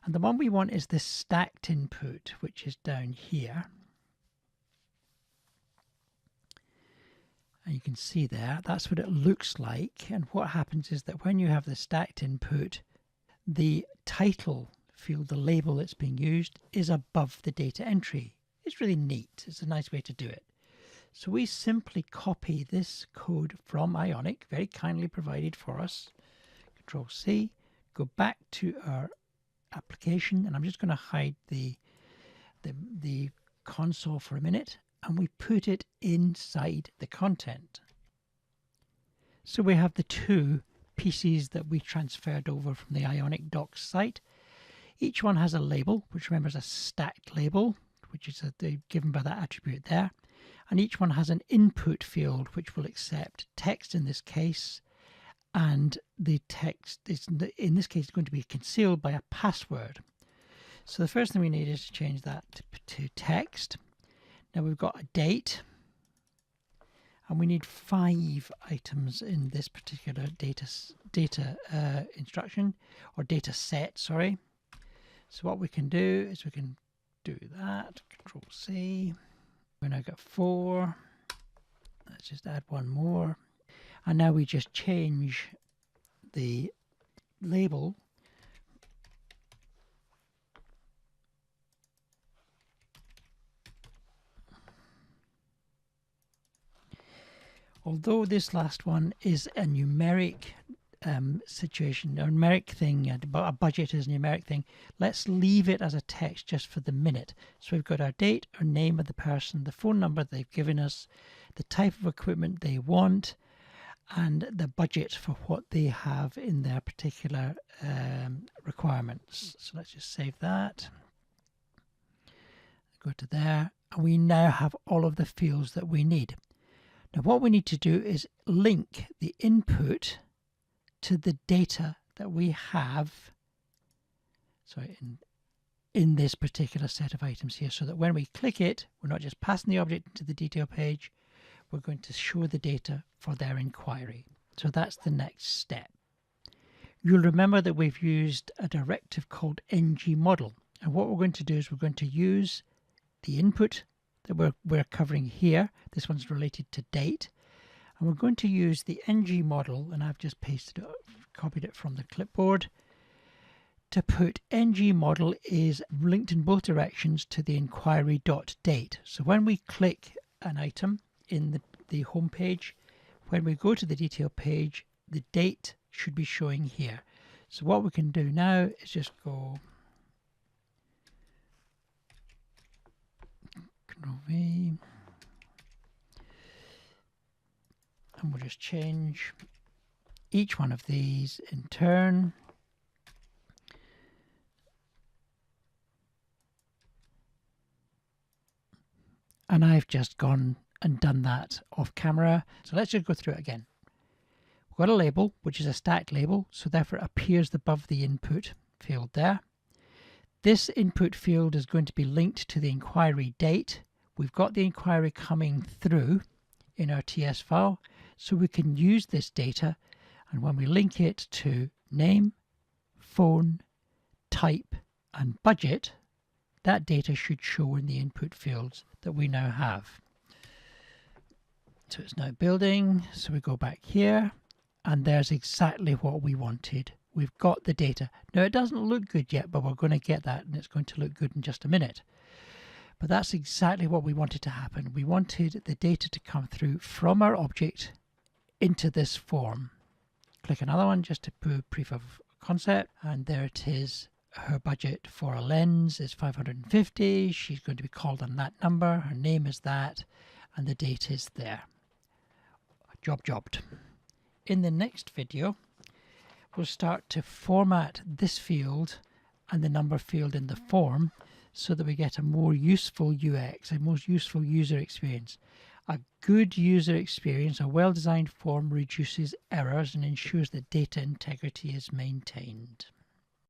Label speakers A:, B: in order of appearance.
A: And the one we want is this stacked input, which is down here. And you can see there, that's what it looks like. And what happens is that when you have the stacked input, the title field, the label that's being used, is above the data entry. It's really neat. It's a nice way to do it. So we simply copy this code from Ionic, very kindly provided for us. Control C, go back to our application, and I'm just going to hide the console for a minute, and we put it inside the content. So we have the two pieces that we transferred over from the Ionic Docs site. Each one has a label, which remember is a stacked label, which is given by that attribute there. And each one has an input field, which will accept text in this case. And the text is, in this case, going to be concealed by a password. So the first thing we need is to change that to text. Now we've got a date, and we need 5 items in this particular data instruction, or data set, sorry. So what we can do is we can do that, Control C. We now got 4. Let's just add one more. And now we just change the label although this last one is a numeric situation, a numeric thing, a budget is a numeric thing, let's leave it as a text just for the minute. So we've got our date, our name of the person, the phone number they've given us, the type of equipment they want, and the budget for what they have in their particular requirements. So let's just save that. Go to there, and we now have all of the fields that we need. Now what we need to do is link the input to the data that we have, sorry, in this particular set of items here, so that when we click it, we're not just passing the object into the detail page, we're going to show the data for their inquiry. So that's the next step. You'll remember that we've used a directive called ngModel, and what we're going to do is we're going to use the input that we're covering here. This one's related to date, and we're going to use the ngModel, and I've just pasted it, copied it from the clipboard, to put ngModel is linked in both directions to the inquiry.date. So when we click an item in the home page, when we go to the detail page, the date should be showing here. So what we can do now is just go Control V, and we'll just change each one of these in turn. And I've just gone and done that off camera. So let's just go through it again. We've got a label, which is a stacked label, so therefore it appears above the input field there. This input field is going to be linked to the inquiry date. We've got the inquiry coming through in our TS file, so we can use this data, and when we link it to name, phone, type, and budget, that data should show in the input fields that we now have. So it's now building, so we go back here, and there's exactly what we wanted. We've got the data. Now it doesn't look good yet, but we're going to get that, and it's going to look good in just a minute. But that's exactly what we wanted to happen. We wanted the data to come through from our object into this form. Click another one just to prove proof of concept, and there it is. Her budget for a lens is 550. She's going to be called on that number. Her name is that, and the date is there. Jobbed. In the next video, we'll start to format this field and the number field in the form so that we get a more useful UX, a more useful user experience. A good user experience, a well-designed form reduces errors and ensures that data integrity is maintained.